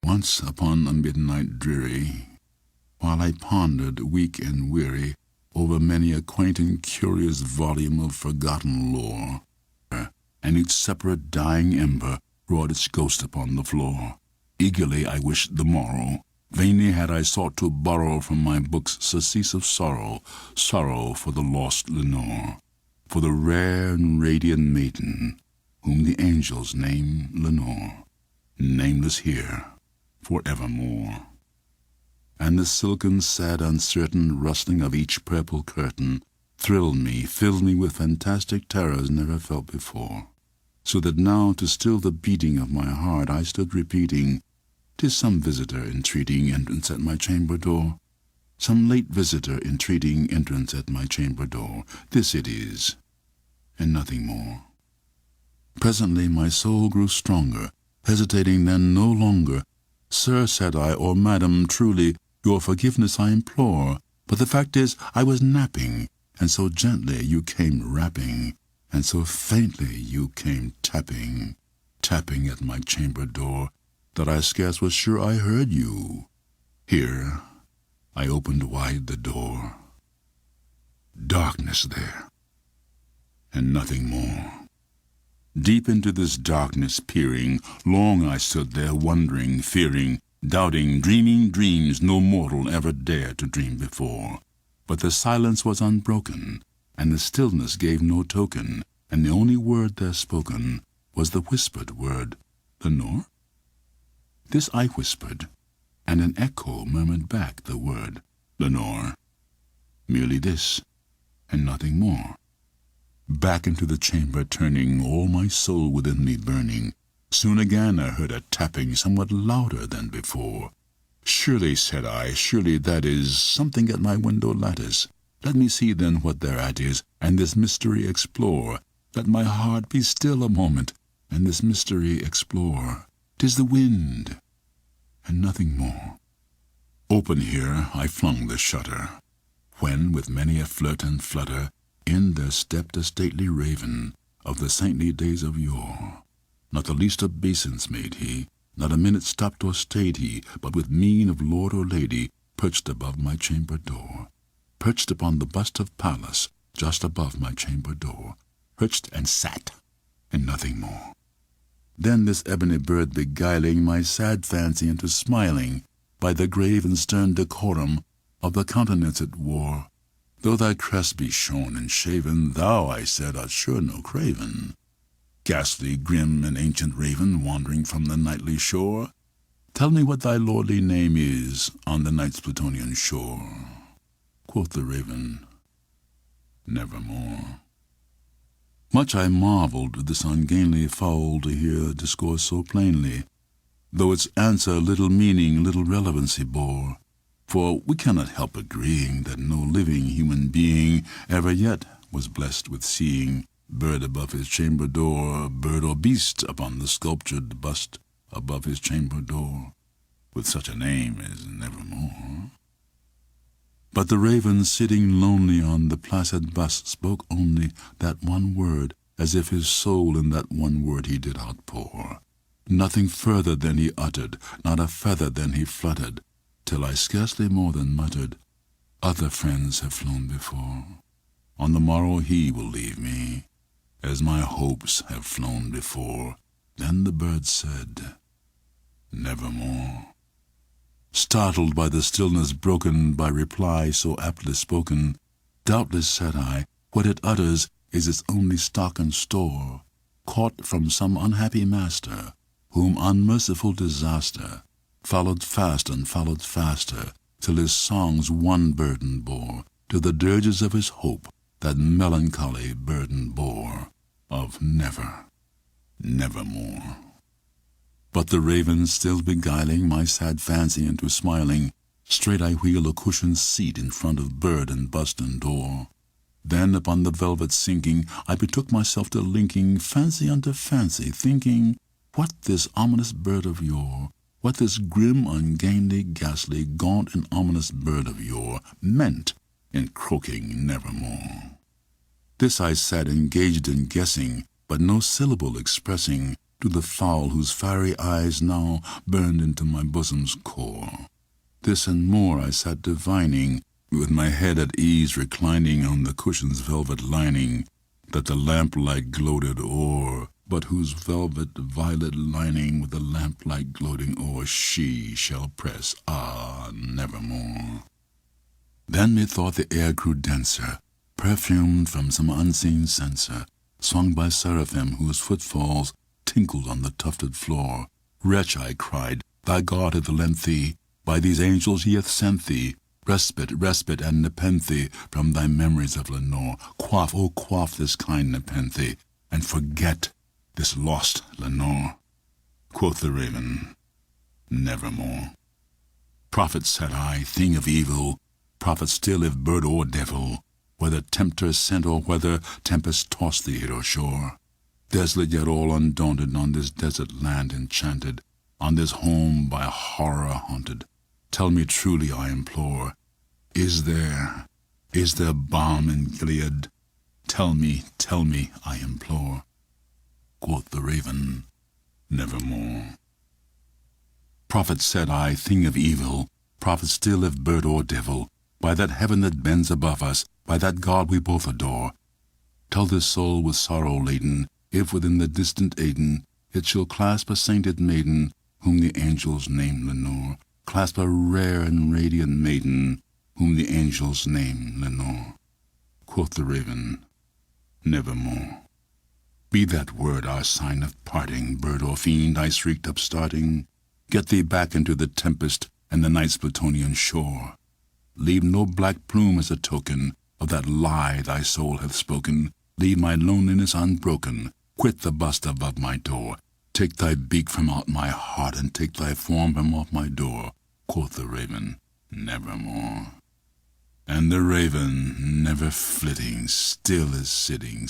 Once upon a midnight dreary, while I pondered, weak and weary, over many a quaint and curious volume of forgotten lore, and each separate dying ember wrought its ghost upon the floor. Eagerly I wished the morrow. Vainly had I sought to borrow from my books surcease of sorrow, sorrow for the lost Lenore, for the rare and radiant maiden, whom the angels name Lenore, nameless here forevermore. And the silken, sad, uncertain rustling of each purple curtain thrilled me, filled me with fantastic terrors never felt before, so that now, to still the beating of my heart, I stood repeating, "'Tis some visitor entreating entrance at my chamber door, some late visitor entreating entrance at my chamber door. This it is, and nothing more." Presently my soul grew stronger, hesitating then no longer. "Sir," said I, "or madam, truly, your forgiveness I implore, but the fact is I was napping, and so gently you came rapping, and so faintly you came tapping, tapping at my chamber door, that I scarce was sure I heard you." Here I opened wide the door. Darkness there, and nothing more. Deep into this darkness peering, long I stood there wondering, fearing, doubting, dreaming dreams no mortal ever dared to dream before. But the silence was unbroken, and the stillness gave no token, and the only word there spoken was the whispered word, "Lenore?" This I whispered, and an echo murmured back the word, "Lenore." Merely this, and nothing more. Back into the chamber turning, all my soul within me burning, soon again I heard a tapping somewhat louder than before. "Surely," said I, "surely that is something at my window lattice. Let me see then what thereat is, and this mystery explore. Let my heart be still a moment, and this mystery explore. 'Tis the wind, and nothing more." Open here I flung the shutter, when with many a flirt and flutter in there stepped a stately raven of the saintly days of yore. Not the least obeisance made he, not a minute stopped or stayed he, but with mien of lord or lady perched above my chamber door, perched upon the bust of Pallas just above my chamber door, perched and sat, and nothing more. Then this ebony bird beguiling my sad fancy into smiling by the grave and stern decorum of the countenance it wore. "Though thy crest be shorn and shaven, thou," I said, "art sure no craven, ghastly, grim, and ancient raven, wandering from the nightly shore. Tell me what thy lordly name is on the night's Plutonian shore." Quoth the raven, "Nevermore." Much I marveled this ungainly fowl to hear discourse so plainly, though its answer little meaning, little relevancy bore. For we cannot help agreeing that no living human being ever yet was blessed with seeing bird above his chamber door, bird or beast upon the sculptured bust above his chamber door, with such a name as Nevermore. But the raven sitting lonely on the placid bust spoke only that one word, as if his soul in that one word he did outpour. Nothing further than he uttered, not a feather than he fluttered, till I scarcely more than muttered, "Other friends have flown before. On the morrow he will leave me, as my hopes have flown before." Then the bird said, "Nevermore." Startled by the stillness broken by reply so aptly spoken, "Doubtless," said I, "what it utters is its only stock and store, caught from some unhappy master, whom unmerciful disaster followed fast and followed faster, till his songs one burden bore, to the dirges of his hope that melancholy burden bore, of never, nevermore." But the raven still beguiling my sad fancy into smiling, straight I wheel a cushioned seat in front of bird and bust and door. Then upon the velvet sinking, I betook myself to linking fancy unto fancy, thinking what this ominous bird of yore, what this grim, ungainly, ghastly, gaunt, and ominous bird of yore meant in croaking nevermore. This I sat engaged in guessing, but no syllable expressing, to the fowl whose fiery eyes now burned into my bosom's core. This and more I sat divining, with my head at ease reclining on the cushion's velvet lining, that the lamplight gloated o'er, but whose velvet violet lining with the lamplight gloating o'er she shall press, nevermore. Then methought the air grew denser, perfumed from some unseen censer, swung by seraphim whose footfalls tinkled on the tufted floor. Wretch, I cried, thy God hath lent thee, by these angels he hath sent thee, respite and nepenthe from thy memories of Lenore. Quaff, oh quaff this kind nepenthe, and forget this lost Lenore. Quoth the Raven, nevermore. Prophet, said I, thing of evil, prophet still if bird or devil, whether tempter sent or whether tempest tossed thee here or shore. Desolate yet all undaunted on this desert land enchanted, on this home by horror haunted, tell me truly, I implore, is there balm in Gilead? Tell me, I implore. Quoth the Raven, nevermore. Prophet, said I, thing of evil, prophet still if bird or devil, by that heaven that bends above us, by that God we both adore, tell this soul with sorrow laden, if within the distant Aidenn it shall clasp a sainted maiden, whom the angels name Lenore, clasp a rare and radiant maiden, whom the angels name Lenore. Quoth the Raven, nevermore. Be that word our sign of parting, bird or fiend, I shrieked upstarting. Get thee back into the tempest and the night's Plutonian shore. Leave no black plume as a token of that lie thy soul hath spoken. Leave my loneliness unbroken. Quit the bust above my door. Take thy beak from out my heart, and take thy form from off my door. Quoth the Raven, nevermore. And the Raven, never flitting, still is sitting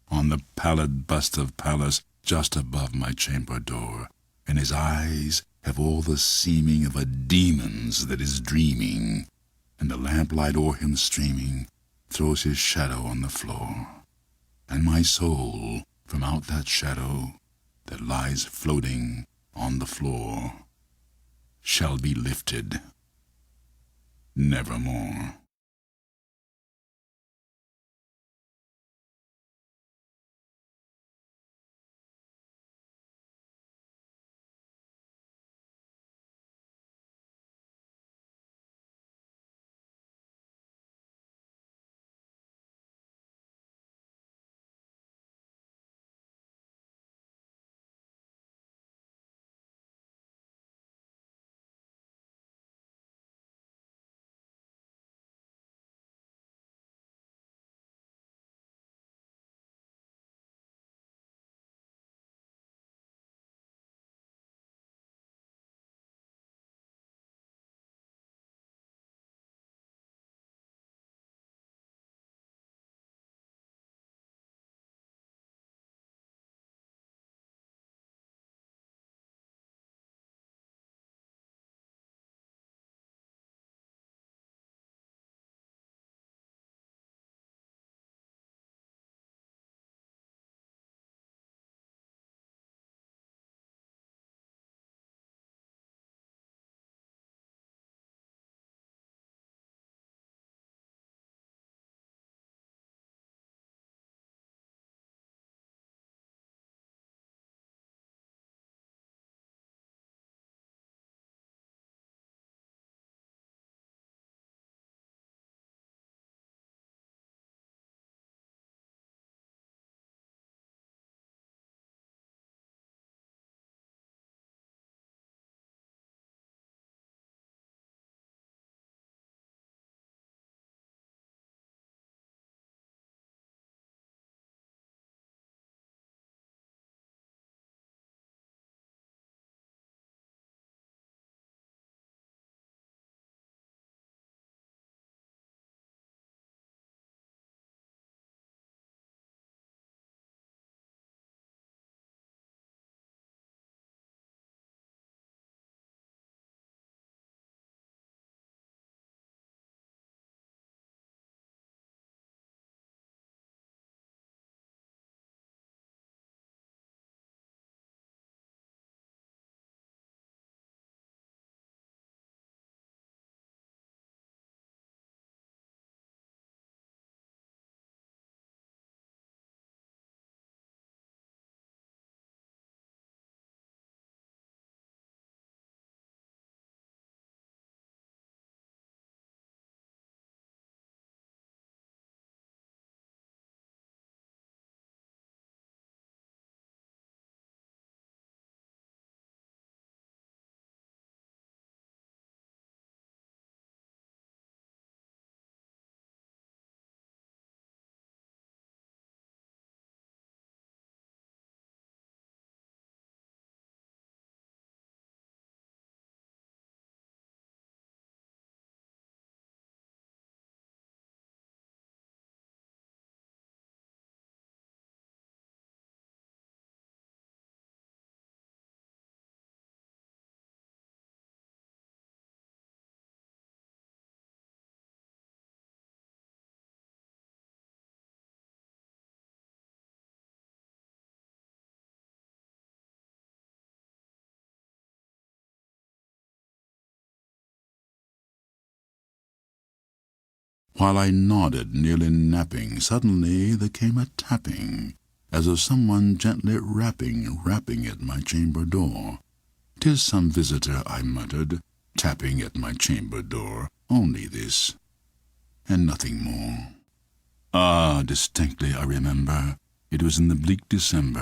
on the pallid bust of Pallas just above my chamber door, and his eyes have all the seeming of a demon's that is dreaming, and the lamplight o'er him streaming throws his shadow on the floor, and my soul from out that shadow that lies floating on the floor shall be lifted nevermore. While I nodded, nearly napping, suddenly there came a tapping, as of someone gently rapping at my chamber door. "'Tis some visitor," I muttered, "tapping at my chamber door. Only this, and nothing more." Ah, distinctly I remember, it was in the bleak December.